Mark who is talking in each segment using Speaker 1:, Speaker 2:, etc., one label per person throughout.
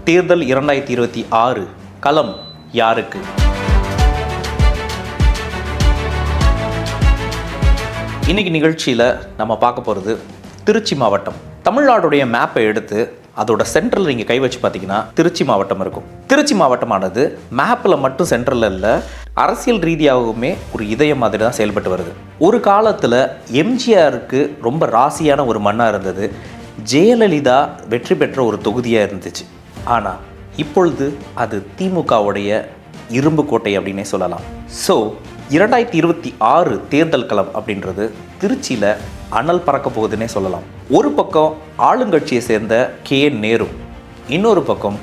Speaker 1: தேர்தல் 2026 களம் யாருக்கு? இன்னைக்கு நிகழ்ச்சியில் நம்ம பார்க்க போகிறது திருச்சி மாவட்டம். தமிழ்நாடுடைய மேப்பை எடுத்து அதோட சென்ட்ரல் நீங்கள் கை வச்சு பார்த்தீங்கன்னா திருச்சி மாவட்டம் இருக்கும். திருச்சி மாவட்டமானது மேப்பில் மட்டும் சென்ட்ரலில் இல்லை, அரசியல் ரீதியாகவுமே ஒரு இதயம் மாதிரி தான் செயல்பட்டு வருது. ஒரு காலத்தில் எம்ஜிஆருக்கு ரொம்ப ராசியான ஒரு மண்ணாக இருந்தது. ஜெயலலிதா வெற்றி பெற்ற ஒரு தொகுதியாக இருந்துச்சு. ஆனால் இப்பொழுது அது திமுகவுடைய இரும்பு கோட்டை அப்படின்னே சொல்லலாம். ஸோ 2026 தேர்தல் களம் அப்படின்றது திருச்சியில் அனல் பறக்க போகுதுன்னே சொல்லலாம். ஒரு பக்கம் ஆளுங்கட்சியை சேர்ந்த KN நேரு, இன்னொரு பக்கம்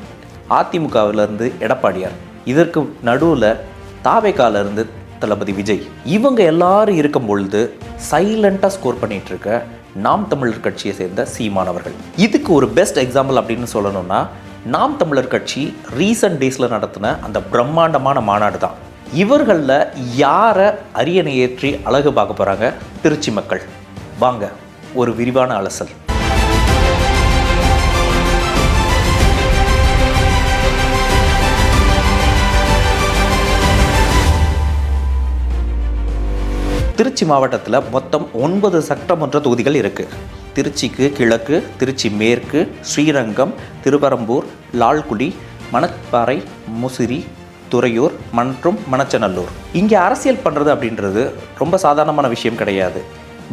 Speaker 1: அதிமுகவிலிருந்து எடப்பாடியார், இதற்கு நடுவில் தாவேகாவிலிருந்து தளபதி விஜய். இவங்க எல்லாரும் இருக்கும் பொழுது சைலண்டாக ஸ்கோர் பண்ணிட்டு இருக்க நாம் தமிழர் கட்சியை சேர்ந்த சீமானவர்கள். இதுக்கு ஒரு பெஸ்ட் எக்ஸாம்பிள் அப்படின்னு சொல்லணும்னா நாம் தமிழர் கட்சி ரீசன்ட் டேஸில் நடத்தின அந்த பிரம்மாண்டமான மாநாடு தான். இவர்களில் யாரை அரியணை ஏற்றி அழகு பார்க்க போகிறாங்க திருச்சி மக்கள்? வாங்க ஒரு விரிவான அலசல். திருச்சி மாவட்டத்தில் மொத்தம் 9 சட்டமன்ற தொகுதிகள் இருக்குது. திருச்சிக்கு கிழக்கு, திருச்சி மேற்கு, ஸ்ரீரங்கம், திருப்பரம்பூர், லால்குடி, மணப்பாறை, முசிறி, துறையூர் மற்றும் மணச்சநல்லூர். இங்கே அரசியல் பண்ணுறது அப்படின்றது ரொம்ப சாதாரணமான விஷயம் கிடையாது.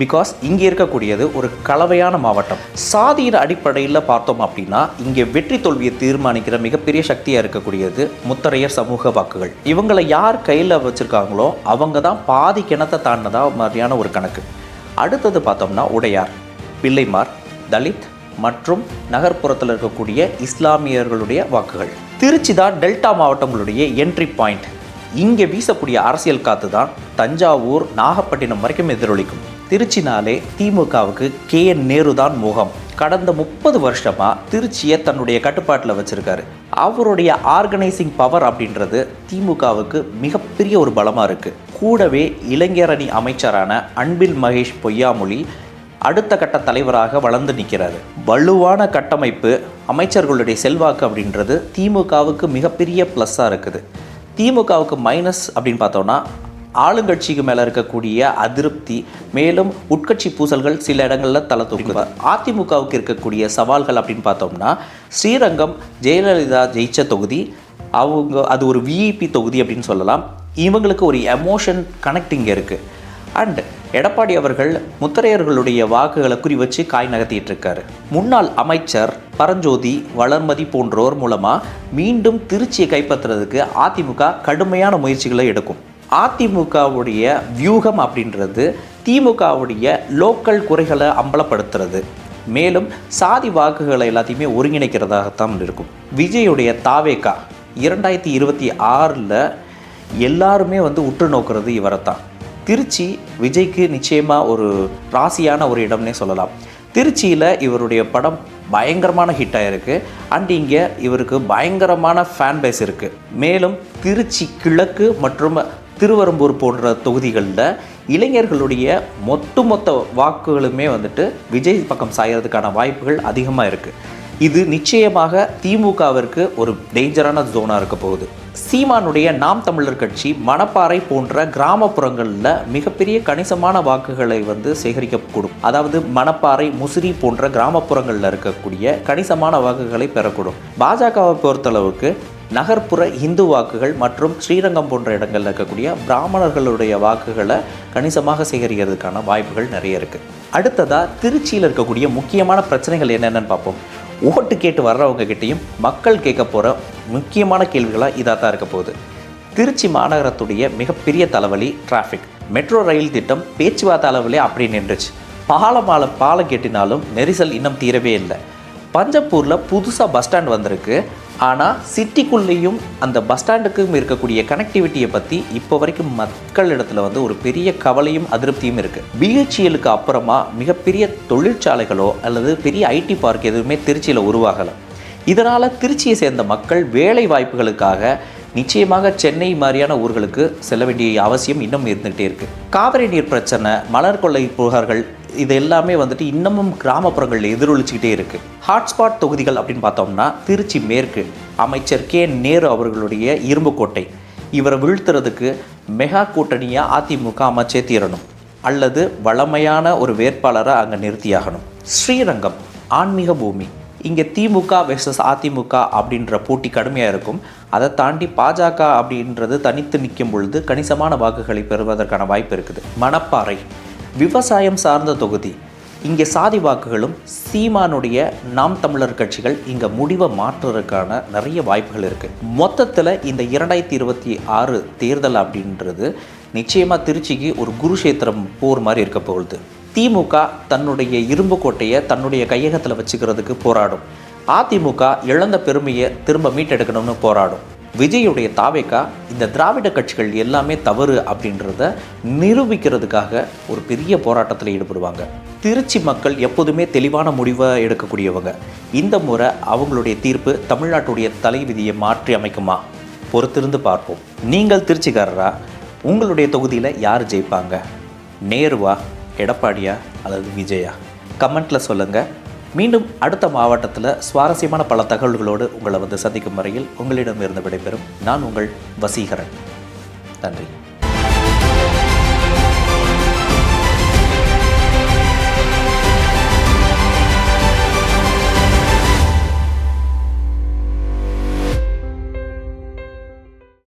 Speaker 1: பிகாஸ் இங்கே இருக்கக்கூடியது ஒரு கலவையான மாவட்டம். சாதியின் அடிப்படையில் பார்த்தோம் அப்படின்னா இங்கே வெற்றி தோல்வியை தீர்மானிக்கிற மிகப்பெரிய சக்தியாக இருக்கக்கூடியது முத்தரையர் சமூக வாக்குகள். இவங்களை யார் கையில் வச்சுருக்காங்களோ அவங்க தான் பாதி கிணத்தை தாண்டினதா மாதிரியான ஒரு கணக்கு. அடுத்தது பார்த்தோம்னா உடையார், பிள்ளைமார், தலித் மற்றும் நகர்ப்புறத்தில் இருக்கக்கூடிய இஸ்லாமியர்களுடைய வாக்குகள். திருச்சி தான் டெல்டா மாவட்டங்களுடைய என்ட்ரி பாயிண்ட். இங்கே வீசக்கூடிய அரசியல் காற்று தான் தஞ்சாவூர், நாகப்பட்டினம் வரைக்கும் எதிரொலிக்கும். திருச்சினாலே திமுகவுக்கு KN நேரு தான் முகம். கடந்த 30 வருஷமாக திருச்சியை தன்னுடைய கட்டுப்பாட்டில் வச்சுருக்காரு. அவருடைய ஆர்கனைசிங் பவர் அப்படின்றது திமுகவுக்கு மிகப்பெரிய ஒரு பலமாக இருக்குது. கூடவே இளைஞரணி அமைச்சரான அன்பில் மகேஷ் பொய்யாமொழி அடுத்த கட்ட தலைவராக வளர்ந்து நிற்கிறாரு. வலுவான கட்டமைப்பு, அமைச்சர்களுடைய செல்வாக்கு அப்படின்றது திமுகவுக்கு மிகப்பெரிய ப்ளஸ்ஸாக இருக்குது. திமுகவுக்கு மைனஸ் அப்படின்னு பார்த்தோன்னா ஆளுங்கட்சிக்கு மேலே இருக்கக்கூடிய அதிருப்தி, மேலும் உட்கட்சி பூசல்கள் சில இடங்களில் தலை தூக்குவார். அதிமுகவுக்கு இருக்கக்கூடிய சவால்கள் அப்படின்னு பார்த்தோம்னா ஸ்ரீரங்கம் ஜெயலலிதா ஜெயிச்ச தொகுதி, அது ஒரு VIP தொகுதி அப்படின்னு சொல்லலாம். இவங்களுக்கு ஒரு எமோஷன் கனெக்டிங் இருக்குது. அண்ட் எடப்பாடி அவர்கள் முத்தரையர்களுடைய வாக்குகளை குறி வச்சு காய் நகர்த்திட்டு இருக்காரு. முன்னாள் அமைச்சர் பரஞ்சோதி, வளர்மதி போன்றோர் மூலமாக மீண்டும் திருச்சியை கைப்பற்றுறதுக்கு அதிமுக கடுமையான முயற்சிகளை எடுக்கும். அதிமுகவுடைய வியூகம் அப்படின்றது திமுகவுடைய லோக்கல் குறைகளை அம்பலப்படுத்துறது, மேலும் சாதி வாக்குகளை எல்லாத்தையுமே ஒருங்கிணைக்கிறதாகத்தான் இருக்கும். விஜயுடைய தாவேகா 2026 எல்லாருமே உற்று நோக்கிறது இவரைத்தான். திருச்சி விஜய்க்கு நிச்சயமாக ஒரு ராசியான ஒரு இடம்னே சொல்லலாம். திருச்சியில் இவருடைய படம் பயங்கரமான ஹிட் ஆகிருக்கு. அண்ட் இங்கே இவருக்கு பயங்கரமான ஃபேன் பேஸ் இருக்குது. மேலும் திருச்சி கிழக்கு மற்றும் திருவரம்பூர் போன்ற தொகுதிகளில் இளைஞர்களுடைய மொத்த வாக்குகளுமே விஜய் பக்கம் சாயறதுக்கான வாய்ப்புகள் அதிகமாக இருக்குது. இது நிச்சயமாக திமுகவிற்கு ஒரு டேஞ்சரான ஜோனாக இருக்க போகுது. சீமானுடைய நாம் தமிழர் கட்சி மணப்பாறை போன்ற கிராமப்புறங்களில் மிகப்பெரிய கணிசமான வாக்குகளை சேகரிக்கக்கூடும். அதாவது மணப்பாறை, முசிறி போன்ற கிராமப்புறங்களில் இருக்கக்கூடிய கணிசமான வாக்குகளை பெறக்கூடும். பாஜகவை பொறுத்தளவுக்கு நகர்ப்புற இந்து வாக்குகள் மற்றும் ஸ்ரீரங்கம் போன்ற இடங்களில் இருக்கக்கூடிய பிராமணர்களுடைய வாக்குகளை கணிசமாக சேகரிக்கிறதுக்கான வாய்ப்புகள் நிறைய இருக்குது. அடுத்ததாக திருச்சியில் இருக்கக்கூடிய முக்கியமான பிரச்சனைகள் என்னென்னு பார்ப்போம். ஓட்டு கேட்டு வர்றவங்க கிட்டையும் மக்கள் கேட்க போகிற முக்கியமான கேள்விகளாக இதாக தான் இருக்க போகுது. திருச்சி மாநகரத்துடைய மிகப்பெரிய தலைவலி டிராஃபிக். மெட்ரோ ரயில் திட்டம் பேச்சுவார்த்தை அளவிலே அப்படி நின்றுச்சு. பாலம் கேட்டினாலும் நெரிசல் இன்னும் தீரவே இல்லை. பஞ்சப்பூரில் புதுசாக பஸ் ஸ்டாண்ட் வந்திருக்கு. ஆனால் சிட்டிக்குள்ளேயும் அந்த பஸ் ஸ்டாண்டுக்கும் இருக்கக்கூடிய கனெக்டிவிட்டியை பற்றி இப்போ வரைக்கும் மக்களிடத்தில் ஒரு பெரிய கவலையும் அதிருப்தியும் இருக்குது. BHELக்கு அப்புறமா மிகப்பெரிய தொழிற்சாலைகளோ அல்லது பெரிய IT பார்க் எதுவுமே திருச்சியில் உருவாகலை. இதனால் திருச்சியை சேர்ந்த மக்கள் வேலை வாய்ப்புகளுக்காக நிச்சயமாக சென்னை மாதிரியான ஊர்களுக்கு செல்ல வேண்டிய அவசியம் இன்னும் இருந்துகிட்டே இருக்குது. காவிரி நீர் பிரச்சனை, மலர் கொள்ளை புகார்கள் இது எல்லாமே வந்துட்டு இன்னமும் கிராமப்புறங்களில் எதிரொலிச்சுக்கிட்டே இருக்குது. ஹாட்ஸ்பாட் தொகுதிகள் அப்படின்னு பார்த்தோம்னா திருச்சி மேற்கு அமைச்சர் கே நேரு அவர்களுடைய இரும்புக்கோட்டை. இவரை வீழ்த்துறதுக்கு மெகா கூட்டணியாக அதிமுக அமைச்சே தீரணும் அல்லது வளமையான ஒரு வேட்பாளரை அங்கே நிறுத்தியாகணும். ஸ்ரீரங்கம் ஆன்மீக பூமி. இங்கே திமுக வெர்சஸ் அதிமுக அப்படின்ற போட்டி கடுமையாக இருக்கும். அதை தாண்டி பாஜக அப்படின்றது தனித்து நிற்கும் பொழுது கணிசமான வாக்குகளை பெறுவதற்கான வாய்ப்பு இருக்குது. மணப்பாறை விவசாயம் சார்ந்த தொகுதி. இங்கே சாதி வாக்குகளும் சீமானுடைய நாம் தமிழர் கட்சிகள் இங்கே முடிவை மாற்றுறதுக்கான நிறைய வாய்ப்புகள் இருக்குது. மொத்தத்தில் இந்த 2026 தேர்தல் அப்படின்றது நிச்சயமாக திருச்சிக்கு ஒரு குருஷேத்திரம் போர் மாதிரி இருக்க போகுது. திமுக தன்னுடைய இரும்பு கோட்டையை தன்னுடைய கையகத்தில் வச்சுக்கிறதுக்கு போராடும். அதிமுக இழந்த பெருமையை திரும்ப மீட்டெடுக்கணும்னு போராடும். விஜயுடைய தாவேக்கா இந்த திராவிட கட்சிகள் எல்லாமே தவறு அப்படின்றத நிரூபிக்கிறதுக்காக ஒரு பெரிய போராட்டத்தில் ஈடுபடுவாங்க. திருச்சி மக்கள் எப்போதுமே தெளிவான முடிவை எடுக்கக்கூடியவங்க. இந்த முறை அவங்களுடைய தீர்ப்பு தமிழ்நாட்டுடைய தலைவிதியை மாற்றி அமைக்குமா? பொறுத்திருந்து பார்ப்போம். நீங்கள் திருச்சிக்காரரா? உங்களுடைய தொகுதியில் யார் ஜெயிப்பாங்க? நேருவா, எடப்பாடியா அல்லது விஜயா? கமெண்ட்டில் சொல்லுங்கள். மீண்டும் அடுத்த மாவட்டத்தில் சுவாரஸ்யமான பல தகவல்களோடு உங்களை சந்திக்கும் வரையில் உங்களிடமிருந்து விடைபெறும் நான் உங்கள் வசீகரன். நன்றி.